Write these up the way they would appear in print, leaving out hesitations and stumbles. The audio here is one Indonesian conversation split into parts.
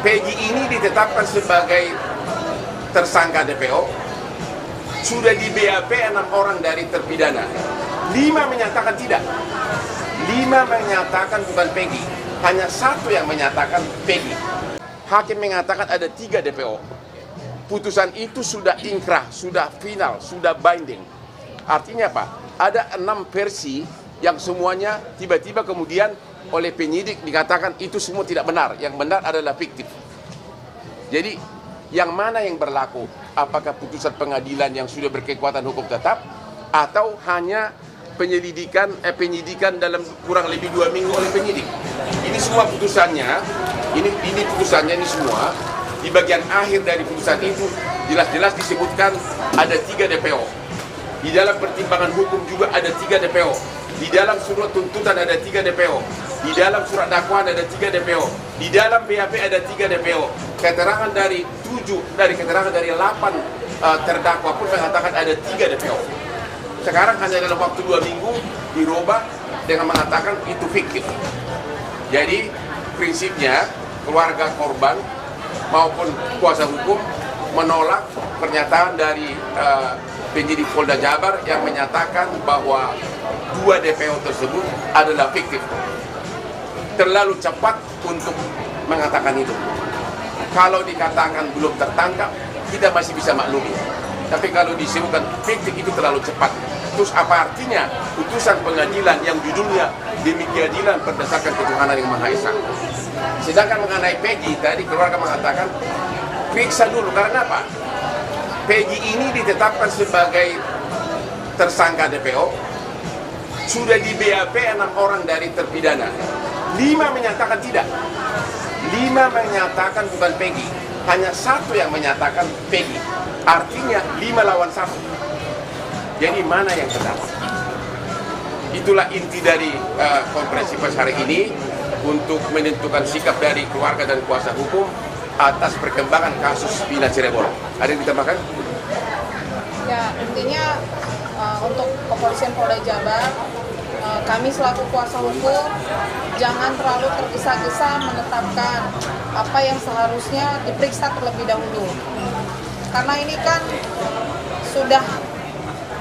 Peggy ini ditetapkan sebagai tersangka DPO, sudah di BAP 6 orang dari terpidana. 5 menyatakan tidak. 5 menyatakan bukan Peggy. Hanya 1 yang menyatakan Peggy. Hakim mengatakan ada 3 DPO. Putusan itu sudah inkrah, sudah final, sudah binding. Artinya apa? Ada 6 versi yang semuanya tiba-tiba kemudian oleh penyidik dikatakan itu semua tidak benar. Yang benar adalah fiktif. Jadi yang mana yang berlaku? Apakah putusan pengadilan yang sudah berkekuatan hukum tetap atau hanya penyidikan dalam kurang lebih 2 minggu oleh penyidik? Ini semua putusannya, ini putusannya ini semua di bagian akhir dari putusan itu jelas-jelas disebutkan ada 3 DPO. Di dalam pertimbangan hukum juga ada 3 DPO. Di dalam surat tuntutan ada 3 DPO. Di dalam surat dakwaan ada 3 DPO. Di dalam BAP ada 3 DPO. Keterangan dari 8 terdakwa pun mengatakan ada 3 DPO. Sekarang hanya dalam waktu 2 minggu dirubah dengan mengatakan itu fiktif. Jadi prinsipnya keluarga korban maupun kuasa hukum menolak pernyataan dari penyidik Polda Jabar yang menyatakan bahwa 2 DPO tersebut adalah fiktif. Terlalu cepat untuk mengatakan itu. Kalau dikatakan belum tertangkap, kita masih bisa maklumi. Tapi kalau disebutkan fiktif itu terlalu cepat. Terus apa artinya putusan pengadilan yang judulnya demi keadilan berdasarkan ketuhanan yang Maha Esa? Sedangkan mengenai Peggy, tadi keluarga mengatakan periksa dulu. Karena apa? Peggy ini ditetapkan sebagai tersangka DPO, sudah di BAP 6 orang dari terpidana. 5 menyatakan tidak. 5 menyatakan bukan Peggy. Hanya 1 yang menyatakan Peggy. Artinya 5 lawan 1. Jadi mana yang benar? Itulah inti dari konferensi pers hari ini untuk menentukan sikap dari keluarga dan kuasa hukum atas perkembangan kasus Villa Cirebon. Ada yang ditambahkan? Ya, intinya untuk Kepolisian Polda Jabar, kami selaku kuasa hukum jangan terlalu tergesa-gesa menetapkan apa yang seharusnya diperiksa terlebih dahulu. Karena ini kan sudah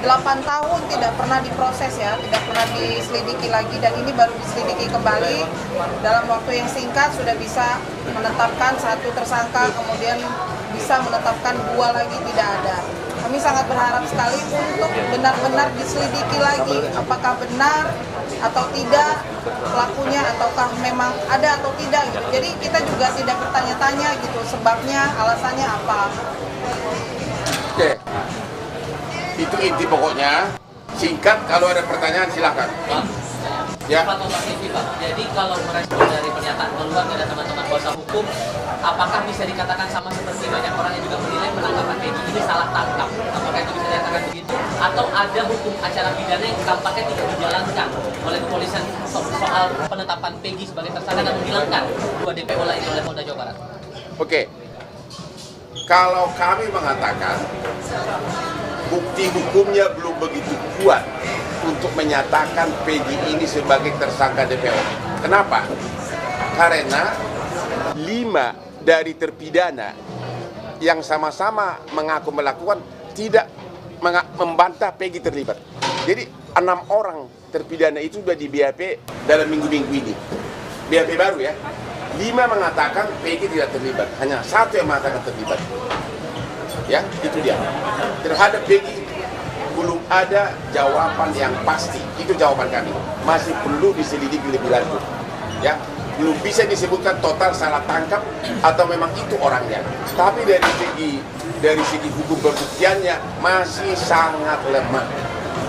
8 tahun tidak pernah diproses ya, tidak pernah diselidiki lagi, dan ini baru diselidiki kembali dalam waktu yang singkat sudah bisa menetapkan 1 tersangka, kemudian bisa menetapkan 2 lagi tidak ada. Kami sangat berharap sekali untuk benar-benar diselidiki lagi apakah benar atau tidak pelakunya, ataukah memang ada atau tidak gitu. Jadi kita juga tidak bertanya-tanya gitu sebabnya, alasannya apa. Oke. Itu inti pokoknya. Singkat, kalau ada pertanyaan silakan. Ya. Jadi kalau merespon dari pernyataan keluarga dan teman-teman kuasa hukum, apakah bisa dikatakan sama seperti banyak orang yang juga menilai penangkapan Peggy ini salah tangkap? Apakah itu bisa dikatakan begitu? Atau ada hukum acara pidana yang tampaknya tidak dijalankan oleh kepolisian soal penetapan Peggy sebagai tersangka dan menghilangkan 2 DPO lainnya oleh Polda Jawa Barat? Oke. Kalau kami mengatakan bukti hukumnya belum begitu kuat untuk menyatakan Peggy ini sebagai tersangka DPO. Kenapa? Karena 5 dari terpidana yang sama-sama mengaku melakukan tidak membantah Peggy terlibat. Jadi 6 orang terpidana itu sudah di BAP dalam minggu-minggu ini. BAP baru ya. 5 mengatakan Peggy tidak terlibat, hanya 1 yang mengatakan terlibat. Ya, itu dia. Terhadap Peggy belum ada jawaban yang pasti. Itu jawaban kami. Masih perlu diselidiki lebih lanjut. Ya, belum bisa disebutkan total salah tangkap atau memang itu orangnya. Tapi dari segi hukum pembuktiannya masih sangat lemah.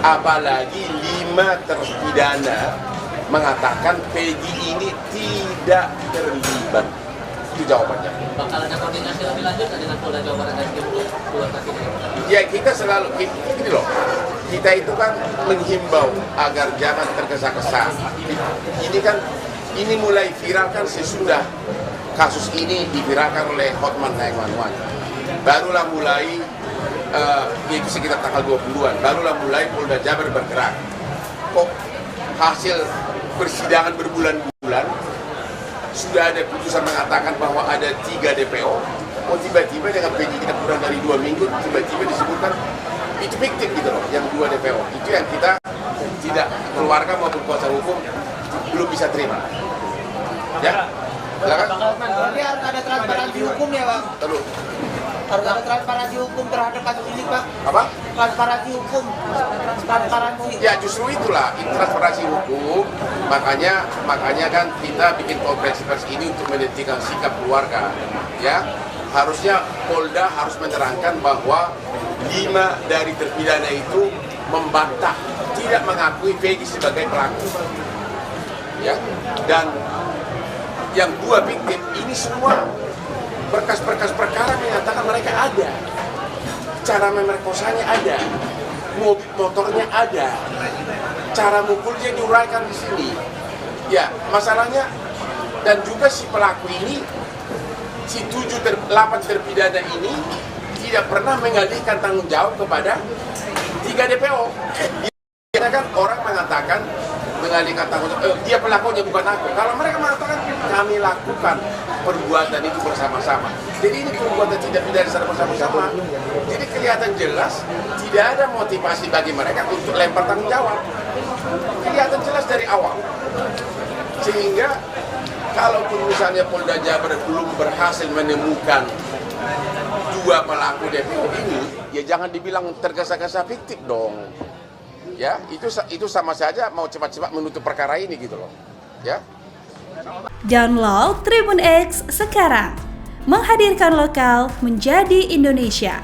Apalagi 5 terpidana mengatakan Peggy ini tidak terlibat. Itu jawabannya. Bakal ada koordinasi lebih lanjut dengan Polda Jawa Barat dan tim keluarga ini? Ya, kita selalu ini loh. Kita itu kan menghimbau agar jangan tergesa-gesa. Ini mulai viral kan sesudah kasus ini diviralkan oleh Hotman 911. Barulah mulai itu sekitar tanggal 20-an, barulah mulai Polda Jabar bergerak. Kok hasil persidangan berbulan-bulan sudah ada putusan mengatakan bahwa ada 3 DPO, tiba-tiba dengan penyidikan kurang dari 2 minggu, tiba-tiba disebutkan itu fiktif gitu loh, yang 2 DPO. Itu yang kita tidak, keluarga maupun kuasa hukum belum bisa terima. Ya, silakan. Berarti harus ada transparansi hukum ya, Bang? Lalu, Harus ada transparansi hukum terhadap kasus ini, Pak. apa? Transparansi hukum. Transparansi. Ya justru itulah transparansi hukum, makanya kan kita bikin konferensi pers ini untuk menentukan sikap keluarga. Ya, harusnya Polda harus menerangkan bahwa 5 dari terpidana itu membantah, tidak mengakui Peggy sebagai pelaku. Ya, dan yang 2 victim ini semua berkas-berkas perkara menyatakan mereka ada, cara memerkosanya ada, mobil motornya ada, cara mukulnya diuraikan di sini. Ya, masalahnya dan juga si pelaku ini, si 8 terpidana ini tidak pernah mengalihkan tanggung jawab kepada 3 DPO. Karena kan orang mengatakan mengalihkan tanggung jawab, dia pelakunya bukan aku. Kalau mereka mengatakan kami lakukan perbuatan itu bersama-sama. Jadi ini perbuatan tidak pidana secara bersama-sama. Jadi kelihatan jelas tidak ada motivasi bagi mereka untuk lempar tanggung jawab. Kelihatan jelas dari awal. Sehingga kalaupun misalnya Polda Jabar belum berhasil menemukan 2 pelaku DPO ini, ya jangan dibilang tergesa-gesa fiktif dong. Ya, itu sama saja mau cepat-cepat menutup perkara ini gitu loh. Ya. Download Tribun X sekarang. Menghadirkan lokal menjadi Indonesia.